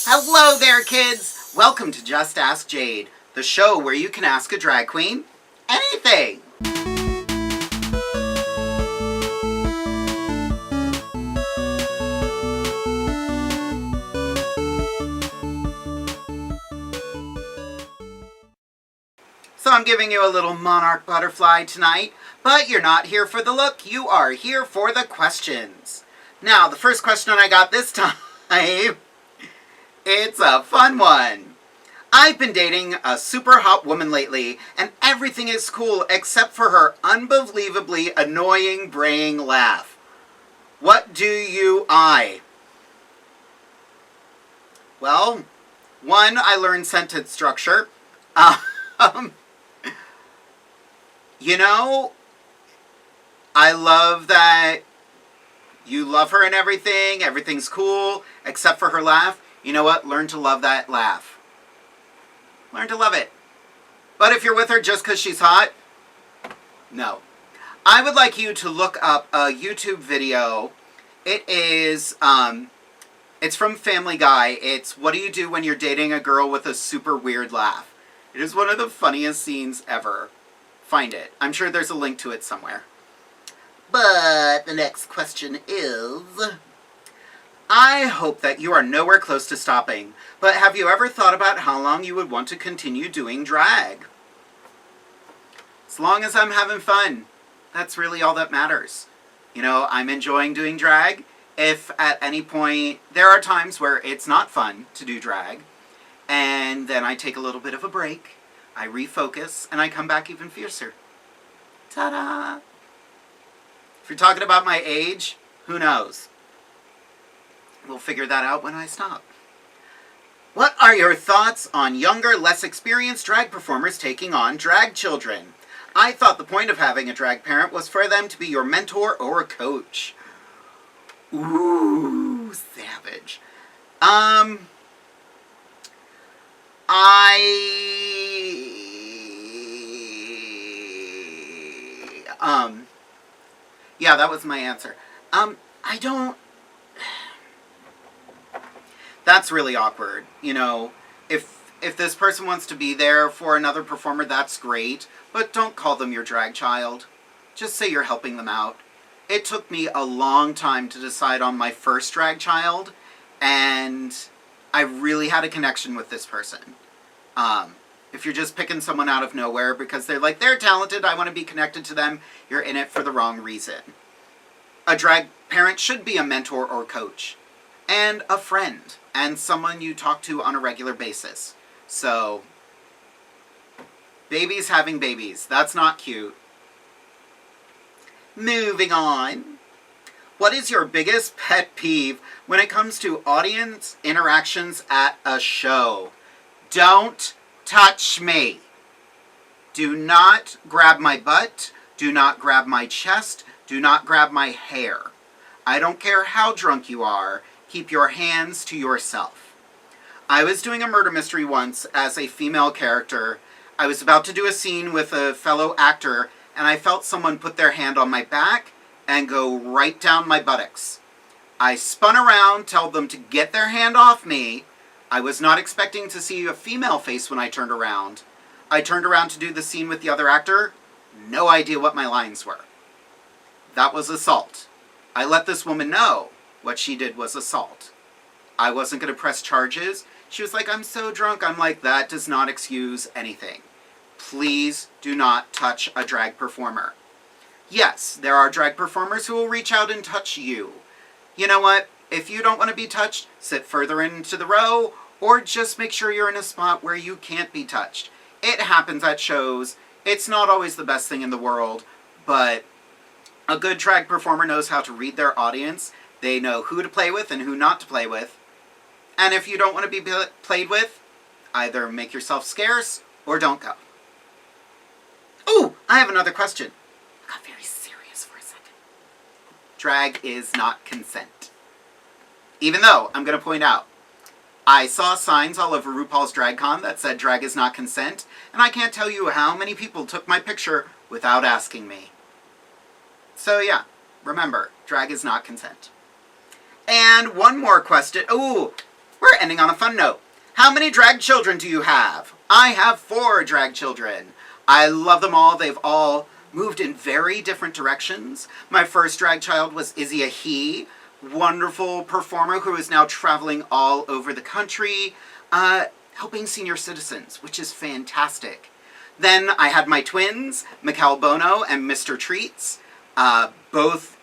Hello there, kids! Welcome to Just Ask Jade, the show where you can ask a drag queen anything! So I'm giving you a little monarch butterfly tonight, but you're not here for the look, you are here for the questions. Now, the first question I got this time, it's a fun one. I've been dating a super hot woman lately, and everything is cool except for her unbelievably annoying braying laugh. What do you eye? Well, one, I learned sentence structure. You know, I love that you love her and everything. Everything's cool, except for her laugh. You know what? Learn to love that laugh. Learn to love it. But if you're with her just because she's hot, no. I would like you to look up a YouTube video. It is, it's from Family Guy. It's what do you do when you're dating a girl with a super weird laugh. It is one of the funniest scenes ever. Find it. I'm sure there's a link to it somewhere. But the next question is, I hope that you are nowhere close to stopping, but have you ever thought about how long you would want to continue doing drag? As long as I'm having fun, that's really all that matters. You know, I'm enjoying doing drag. If at any point, there are times where it's not fun to do drag, and then I take a little bit of a break, I refocus, and I come back even fiercer. Ta-da! If you're talking about my age, who knows? We'll figure that out when I stop. What are your thoughts on younger, less experienced drag performers taking on drag children? I thought the point of having a drag parent was for them to be your mentor or a coach. Ooh, savage. Yeah, that was my answer. I don't... That's really awkward. You know, if this person wants to be there for another performer, that's great, but don't call them your drag child. Just say you're helping them out. It took me a long time to decide on my first drag child, and I really had a connection with this person. If you're just picking someone out of nowhere because they're like, they're talented, I want to be connected to them, you're in it for the wrong reason. A drag parent should be a mentor or coach, and a friend, and someone you talk to on a regular basis. So, babies having babies, that's not cute. Moving on. What is your biggest pet peeve when it comes to audience interactions at a show? Don't touch me. Do not grab my butt. Do not grab my chest. Do not grab my hair. I don't care how drunk you are. Keep your hands to yourself. I was doing a murder mystery once as a female character. I was about to do a scene with a fellow actor, and I felt someone put their hand on my back and go right down my buttocks. I spun around, told them to get their hand off me. I was not expecting to see a female face when I turned around. I turned around to do the scene with the other actor. No idea what my lines were. That was assault. I let this woman know what she did was assault. I wasn't going to press charges. She was like, I'm so drunk. I'm like, that does not excuse anything. Please do not touch a drag performer. Yes, there are drag performers who will reach out and touch you. You know what? If you don't want to be touched, sit further into the row, or just make sure you're in a spot where you can't be touched. It happens at shows. It's not always the best thing in the world, but a good drag performer knows how to read their audience. They know who to play with and who not to play with. And if you don't want to be played with, either make yourself scarce or don't go. Ooh, I have another question. I got very serious for a second. Drag is not consent. Even though, I'm going to point out, I saw signs all over RuPaul's DragCon that said drag is not consent, and I can't tell you how many people took my picture without asking me. So yeah, remember, drag is not consent. And one more question. Ooh, We're ending on a fun note. How many drag children do you have? I have 4 drag children. I love them all. They've all moved in very different directions. My first drag child was Izzy a He, wonderful performer who is now traveling all over the country, helping senior citizens, which is fantastic. Then I had my twins, Mikkel Bono and Mr. Treats, both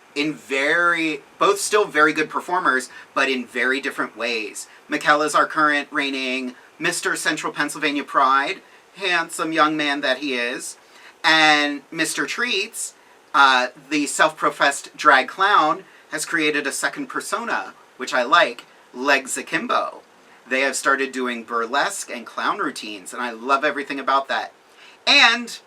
still very good performers, but in very different ways. Mikkel is our current reigning Mr. Central Pennsylvania Pride, handsome young man that he is. And Mr. Treats, the self-professed drag clown, has created a second persona, which I like, Legs Akimbo. They have started doing burlesque and clown routines, and I love everything about that. And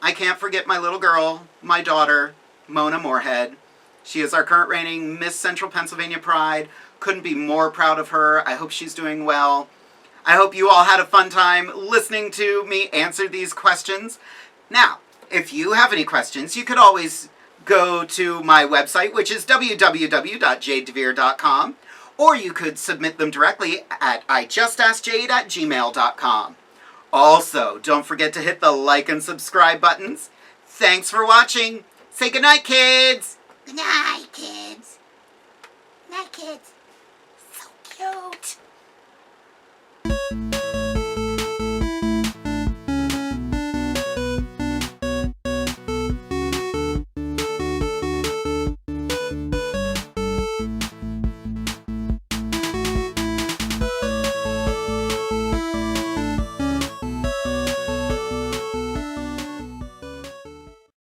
I can't forget my little girl, my daughter, Mona Moorhead. She is our current reigning Miss Central Pennsylvania Pride. Couldn't be more proud of her. I hope she's doing well. I hope you all had a fun time listening to me answer these questions. Now, if you have any questions, you could always go to my website, which is www.jadedevere.com, or you could submit them directly at ijustaskjade@gmail.com. Also, don't forget to hit the like and subscribe buttons. Thanks for watching. Say goodnight, kids. Good night, kids. Night, kids. So cute.